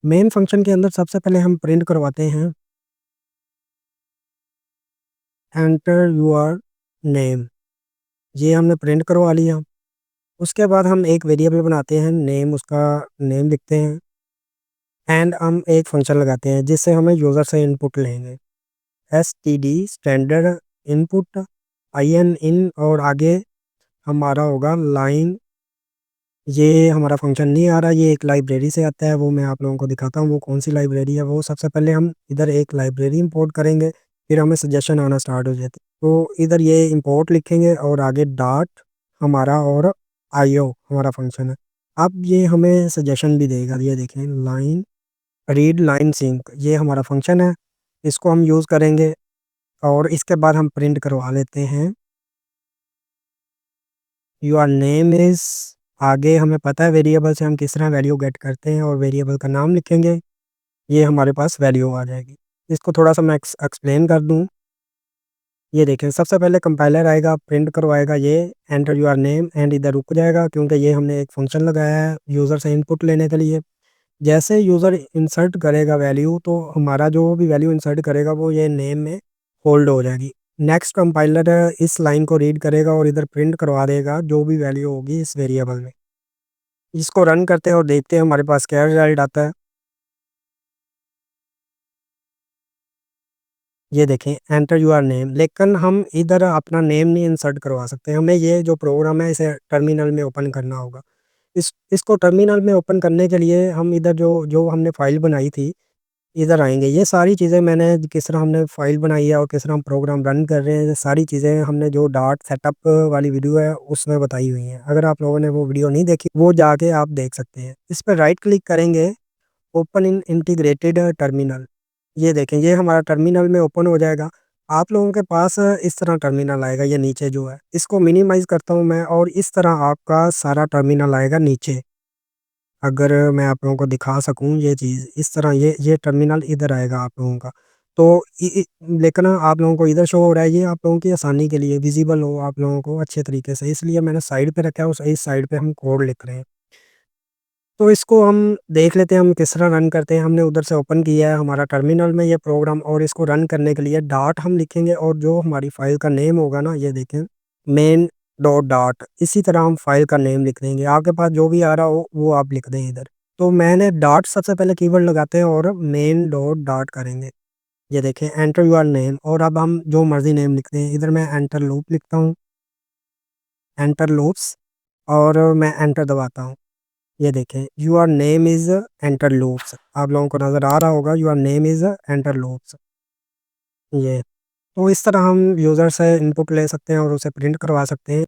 Main function के अंदर सबसे पहले हम प्रिंट करवाते हैं एंटर योर नेम, ये हमने प्रिंट करवा लिया। उसके बाद हम एक वेरिएबल बनाते हैं नेम, उसका नेम लिखते हैं एंड हम एक फंक्शन लगाते हैं जिससे हमें यूज़र से इनपुट लेंगे, std स्टैंडर्ड इनपुट in और आगे हमारा होगा लाइन। ये हमारा फंक्शन नहीं आ रहा, ये एक लाइब्रेरी से आता है, वो मैं आप लोगों को दिखाता हूँ वो कौन सी लाइब्रेरी है। वो सबसे पहले हम इधर एक लाइब्रेरी इंपोर्ट करेंगे, फिर हमें सजेशन आना स्टार्ट हो जाते, तो इधर ये इंपोर्ट लिखेंगे और आगे डॉट हमारा और io हमारा फंक्शन है। अब ये हमें सजेशन भी देगा, ये देखें लाइन रीड लाइन सिंक, ये हमारा फंक्शन है, इसको हम यूज़ करेंगे। और इसके बाद हम प्रिंट करवा लेते हैं योर नेम इज़, आगे हमें पता है वेरिएबल से हम किस तरह वैल्यू गेट करते हैं और वेरिएबल का नाम लिखेंगे, ये हमारे पास वैल्यू आ जाएगी। इसको थोड़ा सा मैं एक्सप्लेन कर दूं। ये देखें सबसे पहले कंपाइलर आएगा, प्रिंट करवाएगा ये एंटर योर नेम एंड इधर रुक जाएगा क्योंकि ये हमने एक फंक्शन लगाया है यूज़र से इनपुट लेने के लिए। जैसे यूज़र इंसर्ट करेगा वैल्यू, तो हमारा जो भी वैल्यू इंसर्ट करेगा वो ये नेम में होल्ड हो जाएगी। नेक्स्ट कंपाइलर इस लाइन को रीड करेगा और इधर प्रिंट करवा देगा जो भी वैल्यू होगी इस वेरिएबल में। इसको रन करते हैं और देखते हैं हमारे पास क्या रिजल्ट आता है। ये देखें एंटर योर नेम, लेकिन हम इधर अपना नेम नहीं इंसर्ट करवा सकते, हमें ये जो प्रोग्राम है इसे टर्मिनल में ओपन करना होगा। इसको टर्मिनल में ओपन करने के लिए हम इधर जो जो हमने फाइल बनाई थी इधर आएंगे। ये सारी चीज़ें मैंने किस तरह हमने फाइल बनाई है और किस तरह हम प्रोग्राम रन कर रहे हैं, ये सारी चीज़ें हमने जो डॉट सेटअप वाली वीडियो है उसमें बताई हुई हैं। अगर आप लोगों ने वो वीडियो नहीं देखी वो जाके आप देख सकते हैं। इस पर राइट क्लिक करेंगे, ओपन इन इंटीग्रेटेड टर्मिनल, ये देखें ये हमारा टर्मिनल में ओपन हो जाएगा। आप लोगों के पास इस तरह टर्मिनल आएगा, ये नीचे जो है इसको मिनिमाइज़ करता हूँ मैं और इस तरह आपका सारा टर्मिनल आएगा नीचे। अगर मैं आप लोगों को दिखा सकूँ ये चीज़ इस तरह, ये टर्मिनल इधर आएगा आप लोगों का। तो लेकिन आप लोगों को इधर शो हो रहा है, ये आप लोगों की आसानी के लिए विजिबल हो आप लोगों को अच्छे तरीके से, इसलिए मैंने साइड पे रखा है, उस इस साइड पे हम कोड लिख रहे हैं। तो इसको हम देख लेते हैं हम किस तरह रन करते हैं। हमने उधर से ओपन किया है हमारा टर्मिनल में ये प्रोग्राम, और इसको रन करने के लिए डॉट हम लिखेंगे और जो हमारी फाइल का नेम होगा ना, ये देखें मेन डॉट डॉट, इसी तरह हम फाइल का नेम लिख देंगे। आपके पास जो भी आ रहा हो वो आप लिख दें इधर। तो मैंने डॉट सबसे पहले कीवर्ड लगाते हैं और मेन डॉट डॉट करेंगे। ये देखें एंटर योर नेम, और अब हम जो मर्जी नेम लिखते हैं, इधर मैं एंटर लूप लिखता हूँ, एंटर लूप्स, और मैं एंटर दबाता हूँ। ये देखें your name is enter loops, आप लोगों को नज़र आ रहा होगा your name is enter loops. ये तो इस तरह हम यूज़र से इनपुट ले सकते हैं और उसे प्रिंट करवा सकते हैं।